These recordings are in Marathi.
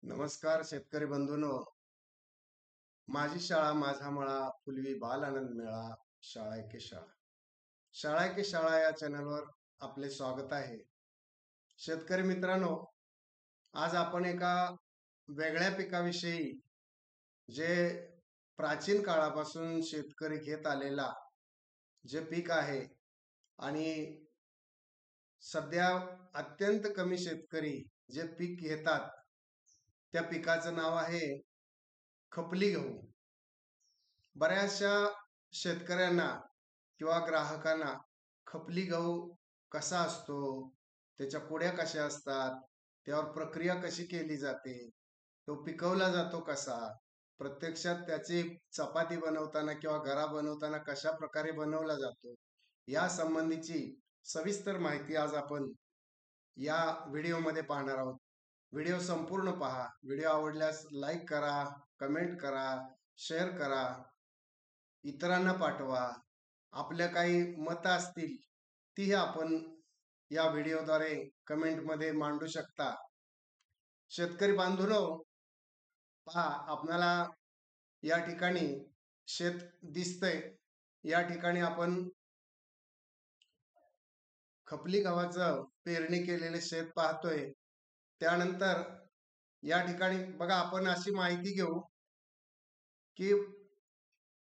नमस्कार शेतकरी बंधूंनो, माझी शाळा माझा मळा फुलवी बाल आनंद मेळा. शाळा एके शाळा शाळा एके शाळा या चॅनलवर आपले स्वागत आहे. शेतकरी मित्रांनो, आज आपण एका वेगळ्या पिकाविषयी, जे प्राचीन काळापासून शेतकरी घेत आलेला जे पीक आहे आणि सध्या अत्यंत कमी शेतकरी जे पीक घेतात, त्या पिकाचं नाव आहे खपली गहू. बऱ्याचशा शेतकऱ्यांना किंवा ग्राहकांना खपली गहू कसा असतो, त्याच्या कुड्या कशा असतात, त्यावर प्रक्रिया कशी केली जाते, तो पिकवला जातो कसा, प्रत्यक्षात त्याची चपाती बनवताना किंवा गरा बनवताना कशा प्रकारे बनवला जातो, या संबंधीची सविस्तर माहिती आज आपण या व्हिडिओमध्ये पाहणार आहोत. व्हिडिओ संपूर्ण पहा. व्हिडिओ आवडल्यास लाईक करा, कमेंट करा, शेअर करा, इतरांना पाठवा. आपल्या काही मतं असतील तीही आपण या व्हिडिओद्वारे कमेंटमध्ये मांडू शकता. शेतकरी बांधवांनो, पहा, आपल्याला या ठिकाणी शेत दिसतंय. या ठिकाणी आपण खपली गव्हाचं पेरणी केलेले शेत पाहतोय. त्यानंतर या ठिकाणी बघा, आपण अशी माहिती घेऊ की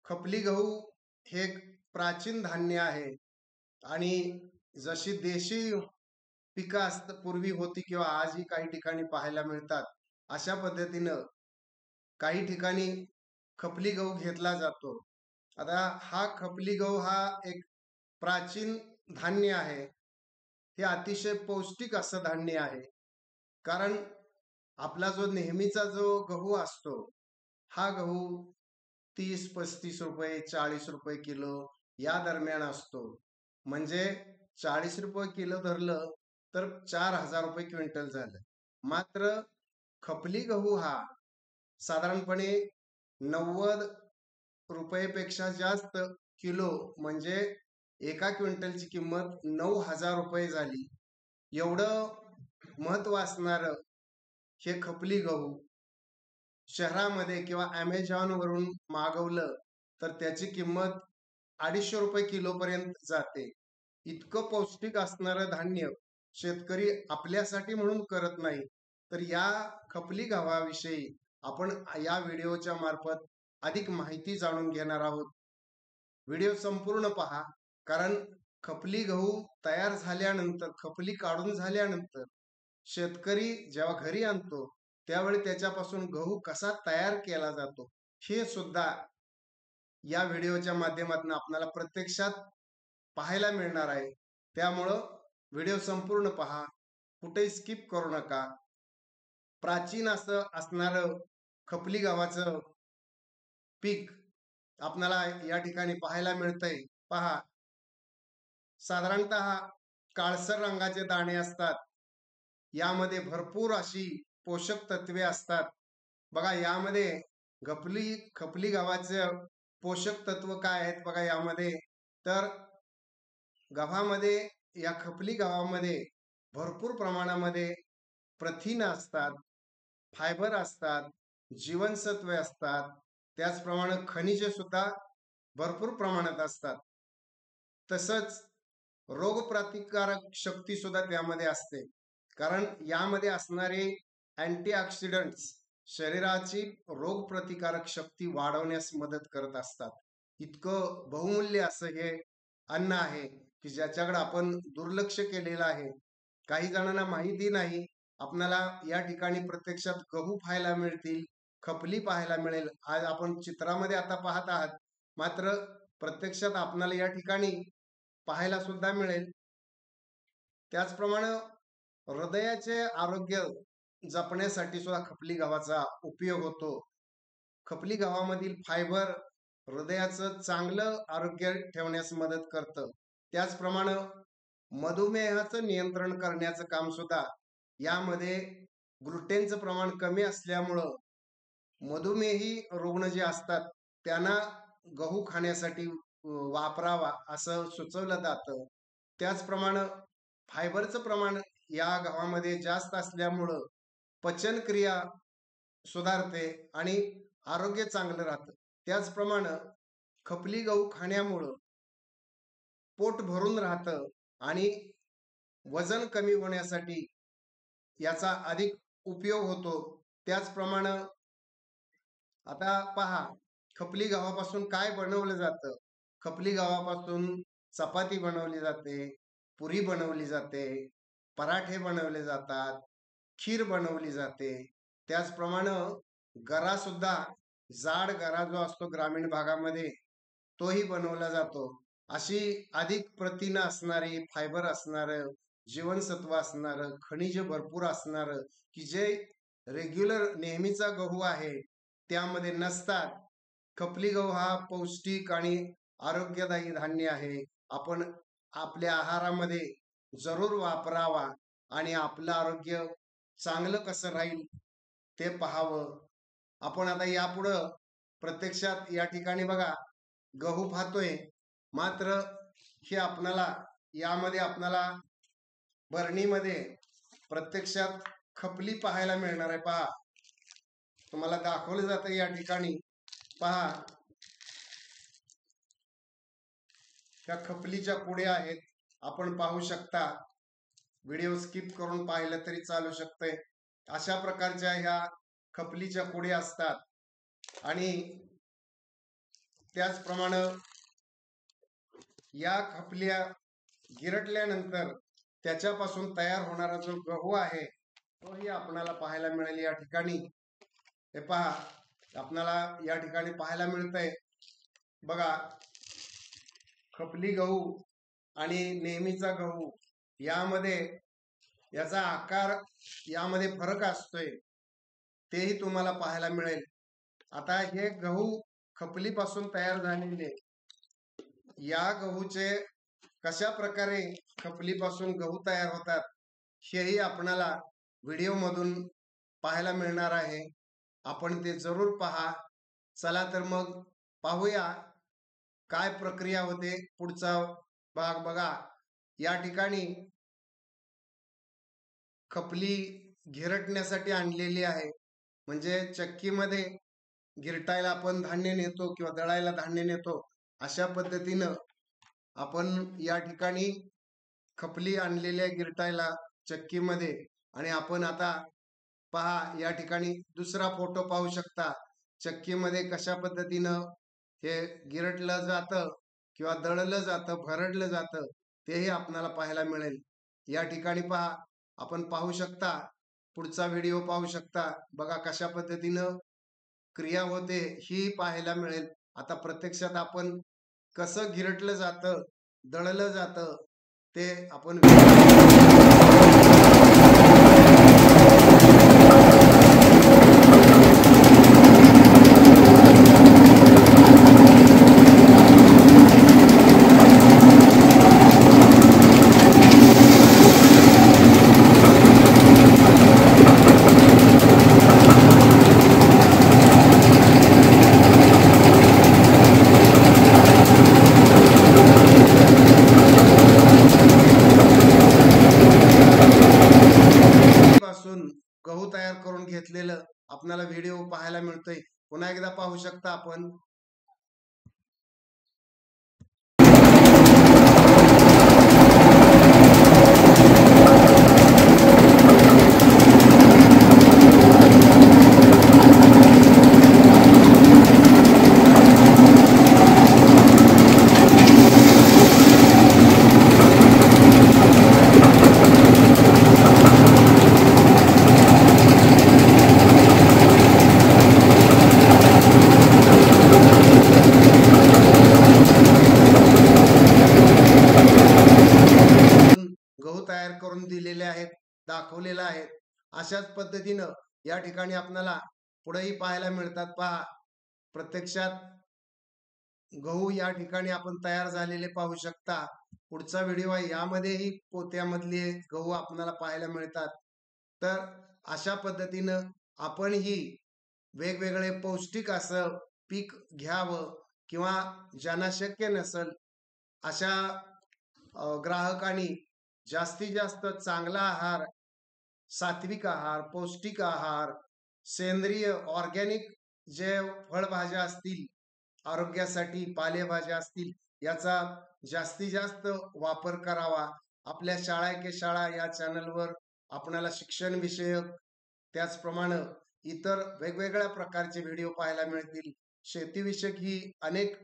खपली गहू हे एक प्राचीन धान्य आहे आणि जशी देशी पिकं पूर्वी होती किंवा आजही काही ठिकाणी पाहायला मिळतात, अशा पद्धतीनं काही ठिकाणी खपली गहू घेतला जातो. आता हा खपली गहू हा एक प्राचीन धान्य आहे. हे अतिशय पौष्टिक असं धान्य आहे, कारण आपला जो नेहमीचा जो गहू असतो, हा गहू 30-35 रुपये, 40 रुपये किलो या दरम्यान असतो. म्हणजे 40 रुपये किलो धरलं तर 4,000 रुपये क्विंटल झालं. मात्र खपली गहू हा साधारणपणे 90 रुपयेपेक्षा जास्त किलो, म्हणजे एका क्विंटलची किंमत 9,000 रुपये झाली. एवढं महत्व असणारं हे खपली गहू शहरामध्ये किंवा अमेझॉन वरून मागवलं तर त्याची किंमत 250 रुपये किलो पर्यंत जाते. इतकं पौष्टिक असणारं धान्य शेतकरी आपल्यासाठी म्हणून करत नाही. तर या खपली गव्हाविषयी आपण या व्हिडिओच्या मार्फत अधिक माहिती जाणून घेणार आहोत. व्हिडिओ संपूर्ण पहा, कारण खपली गहू तयार झाल्यानंतर, खपली काढून झाल्यानंतर शेतकरी जेव्हा घरी आणतो त्यावेळी त्याच्यापासून गहू कसा तयार केला जातो हे सुद्धा या व्हिडिओच्या माध्यमातून आपल्याला प्रत्यक्षात पाहायला मिळणार आहे. त्यामुळं व्हिडिओ संपूर्ण पहा, कुठेही स्किप करू नका. प्राचीन असं असणारं खपली गव्हाचं पीक आपल्याला या ठिकाणी पाहायला मिळतंय. पहा, साधारणतः काळसर रंगाचे दाणे असतात. यामध्ये भरपूर अशी पोषक तत्वे असतात. बघा, यामध्ये खपली गव्हाचे पोषक तत्व काय आहेत बघा यामध्ये. तर गव्हामध्ये, या खपली गव्हामध्ये भरपूर प्रमाणामध्ये प्रथिन असतात, फायबर असतात, जीवनसत्वे असतात, त्याचप्रमाणे खनिजे सुद्धा भरपूर प्रमाणात असतात. तसंच रोगप्रतिकारक शक्ती सुद्धा त्यामध्ये असते, कारण यामध्ये असणारे अँटीऑक्सिडंट्स शरीराची रोगप्रतिकारक शक्ती वाढवण्यास मदत करत असतात. इतकं बहुमूल्य असं हे अन्न आहे की ज्याच्याकडे आपण दुर्लक्ष केलेलं आहे. काही जणांना माहिती नाही. आपल्याला या ठिकाणी प्रत्यक्षात गहू पाहायला मिळतील, खपली पाहायला मिळेल, आज आपण चित्रामध्ये आता पाहत आहात, मात्र प्रत्यक्षात आपल्याला या ठिकाणी पाहायला सुद्धा मिळेल. त्याचप्रमाणे हृदयाचे आरोग्य जपण्यासाठी सुद्धा खपली गव्हाचा उपयोग होतो. खपली गव्हामधील फायबर हृदयाचं चांगलं आरोग्य ठेवण्यास मदत करतं. त्याचप्रमाणे मधुमेहाचं नियंत्रण करण्याचं काम सुद्धा यामध्ये, ग्लुटेनचं प्रमाण कमी असल्यामुळं मधुमेही रुग्ण जे असतात त्यांना गहू खाण्यासाठी वापरावा असं सुचवलं जातं. त्याचप्रमाणे फायबरचं प्रमाण या गव्हामध्ये जास्त असल्यामुळं पचनक्रिया सुधारते आणि आरोग्य चांगलं राहतं. त्याचप्रमाणे खपली गहू खाण्यामुळं पोट भरून राहतं आणि वजन कमी होण्यासाठी याचा अधिक उपयोग होतो. त्याचप्रमाणे आता पहा, खपली गव्हापासून काय बनवलं जातं? खपली गव्हापासून चपाती बनवली जाते, पुरी बनवली जाते, पराठे बनवले जातात, खीर बनवली जाते. त्याचप्रमाणे गरा सुद्धा, जाड गरा जो असतो ग्रामीण भागामध्ये, तोही बनवला जातो. अशी अधिक प्रथिनं असणारी, फायबर असणारं, जीवनसत्व असणारं, खनिज भरपूर असणारं, की जे रेग्युलर नेहमीचा गहू आहे त्यामध्ये नसतात. खपली गहू हा पौष्टिक आणि आरोग्यदायी धान्य आहे. आपण आपल्या आहारामध्ये जरूर वापरावा आणि आपलं आरोग्य चांगलं कसं राहील ते पाहावं. आपण आता यापुढं प्रत्यक्षात या ठिकाणी बघा, गहू पाहतोय, मात्र हे आपणाला यामध्ये आपणाला बरणीमध्ये प्रत्यक्षात खपली पाहायला मिळणार आहे. पहा, तुम्हाला दाखवलं जातं या ठिकाणी. पहा, ह्या खपलीच्या पुड्या आहेत, आपण पाहू शकता. व्हिडिओ स्किप करून पाहिलं तरी चालू शकतंय. अशा प्रकारच्या ह्या खपलीच्या पुड्या असतात आणि त्याचप्रमाणे या खपल्या गिरटल्यानंतर त्याच्यापासून तयार होणारा जो गहू आहे तोही आपणाला पाहायला मिळेल या ठिकाणी. हे पहा, आपणाला या ठिकाणी पाहायला मिळतंय बघा, खपली गहू आणि नेहमीचा गहू यामध्ये याचा आकार यामध्ये फरक असतोय, तेही तुम्हाला पाहायला मिळेल. आता हे गहू खपलीपासून तयार झालेले, या गहूचे कशा प्रकारे खपलीपासून गहू तयार होतात हेही आपणाला व्हिडिओ मधून पाहायला मिळणार आहे. आपण ते जरूर पहा. चला तर मग पाहूया काय प्रक्रिया होते. पुढचा भाग बघा. या ठिकाणी खपली गिरटण्यासाठी आणलेली आहे, म्हणजे चक्कीमध्ये गिरटायला आपण धान्य नेतो किंवा दळायला धान्य नेतो, अशा पद्धतीनं आपण या ठिकाणी खपली आणलेल्या गिरटायला चक्कीमध्ये. आणि आपण आता पहा, या ठिकाणी दुसरा फोटो पाहू शकता. चक्कीमध्ये कशा पद्धतीनं हे गिरटलं जातं किंवा दळलं जातं, भरडलं जातं, तेही आपल्याला पाहायला मिळेल. या ठिकाणी पहा, आपण पाहू शकता. पुढचा व्हिडिओ पाहू शकता. बघा कशा पद्धतीनं क्रिया होते ही पाहायला मिळेल. आता प्रत्यक्षात आपण कसं गिरटलं जातं, दळलं जातं ते आपण गहू तयार करून घेतलेलं आपल्याला व्हिडिओ पाहायला मिळतोय. पुन्हा एकदा पाहू शकता आपण. गहू तयार करून दिलेले आहेत, दाखवलेलं आहे. अशाच पद्धतीनं या ठिकाणी आपल्याला पुढेही पाहायला मिळतात. पहा, प्रत्यक्षात गहू या ठिकाणी आपण तयार झालेले पाहू शकता. पुढचा व्हिडिओ आहे, यामध्येही पोत्यामधले गहू आपल्याला पाहायला मिळतात. तर अशा पद्धतीनं आपणही वेगवेगळे पौष्टिक असं पीक घ्यावं किंवा ज्यांना शक्य नसेल अशा ग्राहकांनी जास्तीत जास्त चांगला आहार, सात्विक आहार, पौष्टिक आहार, सेंद्रिय ऑर्गॅनिक जे फळभाज्या असतील, आरोग्यासाठी पालेभाज्या असतील, याचा जास्तीत जास्त वापर करावा. आपल्या शाळा के शाळा या चॅनलवर आपणाला शिक्षण विषयक, त्याचप्रमाणे इतर वेगवेगळ्या प्रकारचे व्हिडिओ पाहायला मिळतील. शेतीविषयक ही अनेक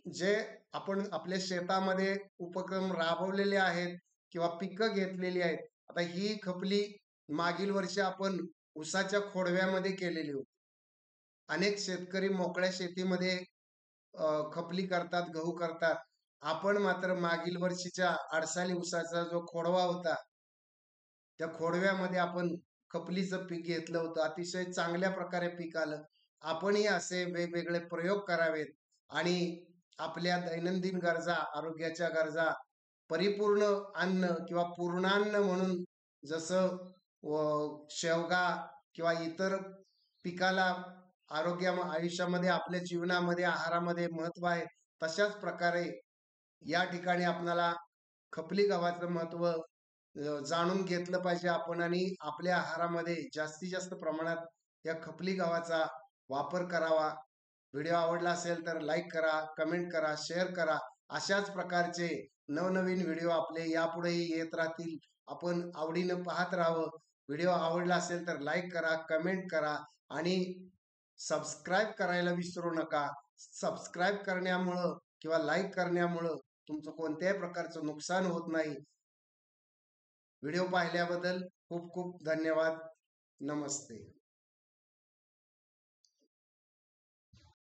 जे आपण आपल्या शेतामध्ये उपक्रम राबवलेले आहेत किंवा पिकं घेतलेली आहेत. आता ही खपली मागील वर्षी आपण ऊसाच्या खोडव्यामध्ये केलेली होती. अनेक शेतकरी मोकळ्या शेतीमध्ये खपली करतात, गहू करतात. आपण मात्र मागील वर्षीच्या आडसाली ऊसाचा जो खोडवा होता, त्या खोडव्यामध्ये आपण खपलीचं पीक घेतलं होतं. अतिशय चांगल्या प्रकारे पीक आलं. आपणही असे वेगवेगळे प्रयोग करावेत आणि आपल्या दैनंदिन गरजा, आरोग्याच्या गरजा परिपूर्ण अन्न किंवा पूर्णान्न म्हणून जसं शेवगा किंवा इतर पिकाला आयुष्यामध्ये आपल्या जीवनामध्ये आहारामध्ये महत्व आहे, तशाच प्रकारे या ठिकाणी आपणाला खपली गव्हाचं महत्व जाणून घेतलं पाहिजे आपण आणि आपल्या आहारामध्ये जास्तीत जास्त प्रमाणात या खपली गव्हाचा वापर करावा. व्हिडिओ आवडला असेल तर लाईक करा, कमेंट करा, शेअर करा. अशाच प्रकारचे नवनवीन व्हिडिओ आपले यापुढेही येत राहतील. आपण आवडीनं पाहत राहावं. व्हिडिओ आवडला असेल तर लाईक करा, कमेंट करा आणि सबस्क्राईब करायला विसरू नका. सबस्क्राईब करण्यामुळं किंवा लाईक करण्यामुळं तुमचं कोणत्याही प्रकारचं नुकसान होत नाही. व्हिडिओ पाहिल्याबद्दल खूप खूप धन्यवाद. नमस्ते.